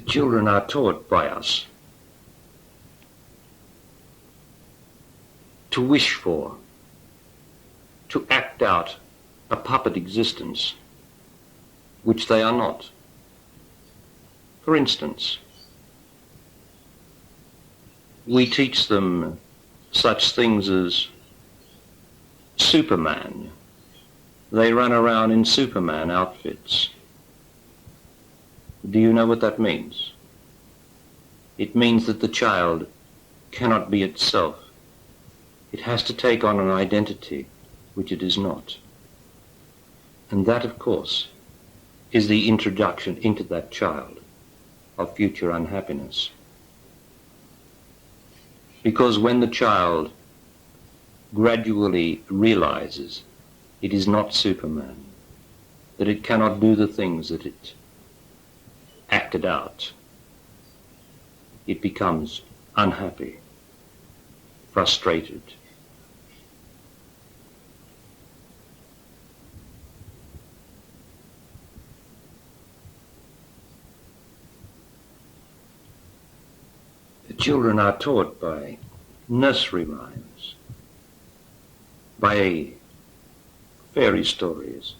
Children are taught by us to wish for, to act out a puppet existence which they are not. For instance, we teach them such things as Superman. They run around in Superman outfits. Do you know what that means? It means that the child cannot be itself. It has to take on an identity which it is not. And that, of course, is the introduction into that child of future unhappiness. Because when the child gradually realizes it is not Superman, that it cannot do the things that it acted out, it becomes unhappy, frustrated. The children are taught by nursery rhymes, by fairy stories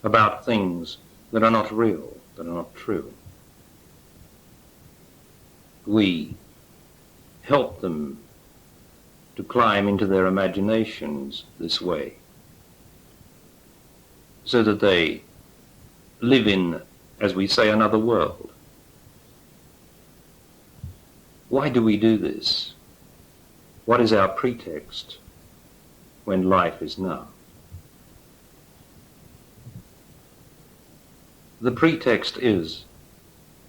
about things that are not real, that are not true. We help them to climb into their imaginations this way, so that they live in, as we say, another world. Why do we do this? What is our pretext when life is now? The pretext is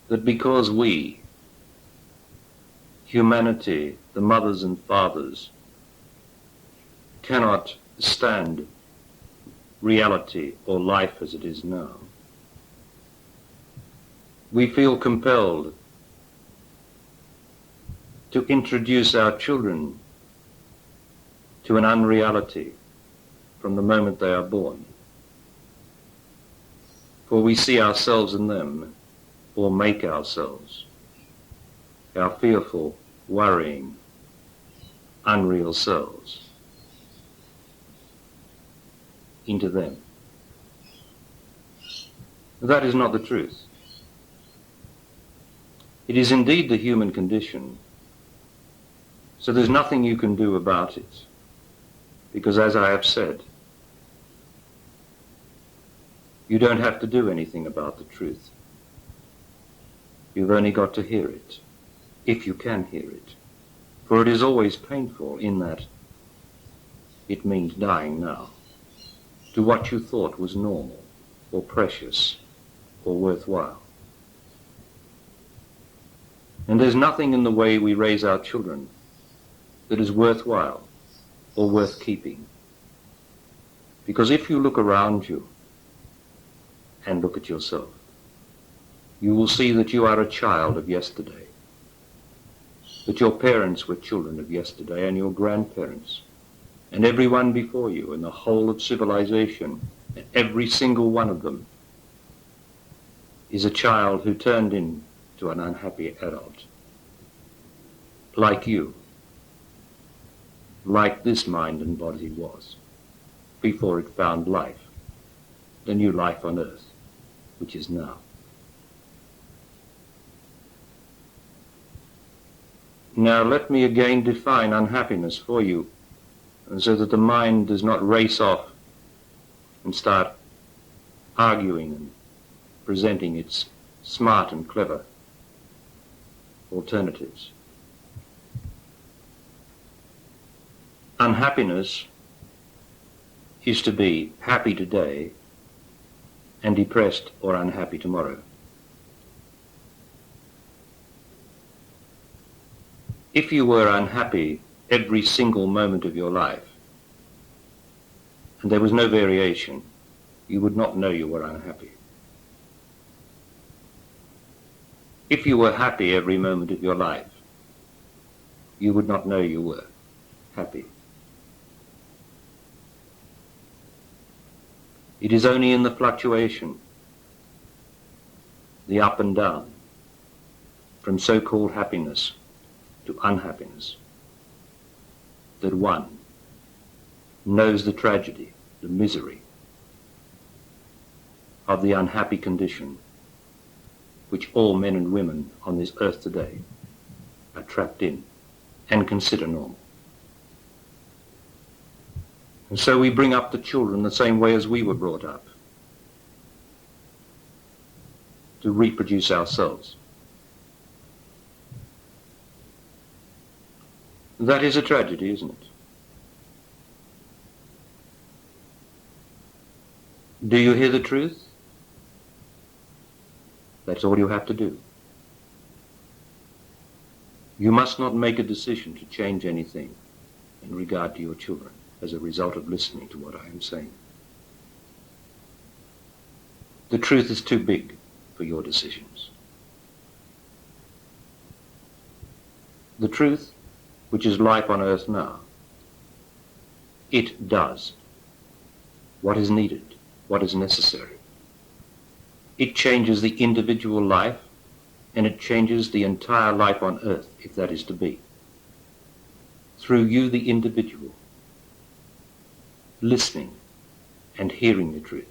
that because we, humanity, the mothers and fathers, cannot stand reality or life as it is now, we feel compelled to introduce our children to an unreality from the moment they are born. For we see ourselves in them, or make ourselves, our fearful, worrying, unreal selves, into them. That is not the truth. It is indeed the human condition, so there's nothing you can do about it, because as I have said, you don't have to do anything about the truth. You've only got to hear it, if you can hear it. For it is always painful in that it means dying now to what you thought was normal or precious or worthwhile. And there's nothing in the way we raise our children that is worthwhile or worth keeping. Because if you look around you and look at yourself, you will see that you are a child of yesterday, that your parents were children of yesterday, and your grandparents, and everyone before you, and the whole of civilization, and every single one of them is a child who turned into an unhappy adult, like you, like this mind and body was, before it found life, the new life on earth, which is now. Now let me again define unhappiness for you, so that the mind does not race off and start arguing and presenting its smart and clever alternatives. Unhappiness is to be happy today and depressed or unhappy tomorrow. If you were unhappy every single moment of your life, and there was no variation, you would not know you were unhappy. If you were happy every moment of your life, you would not know you were happy. It is only in the fluctuation, the up and down, from so-called happiness to unhappiness, that one knows the tragedy, the misery of the unhappy condition which all men and women on this earth today are trapped in and consider normal. And so we bring up the children the same way as we were brought up, to reproduce ourselves. That is a tragedy, isn't it? Do you hear the truth? That's all you have to do. You must not make a decision to change anything in regard to your children as a result of listening to what I am saying. The truth is too big for your decisions. The truth, which is life on earth now, it does what is needed, what is necessary. It changes the individual life, and it changes the entire life on earth, if that is to be. Through you, the individual, listening and hearing the truth.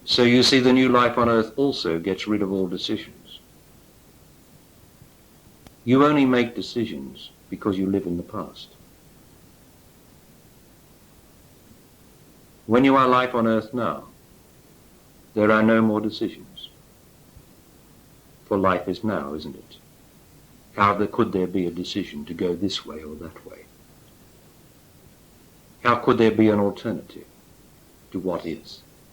So you see, the new life on earth also gets rid of all decisions. You only make decisions because you live in the past. When you are life on earth now, there are no more decisions. For life is now, isn't it? How could there be a decision to go this way or that way? How could there be an alternative to what is?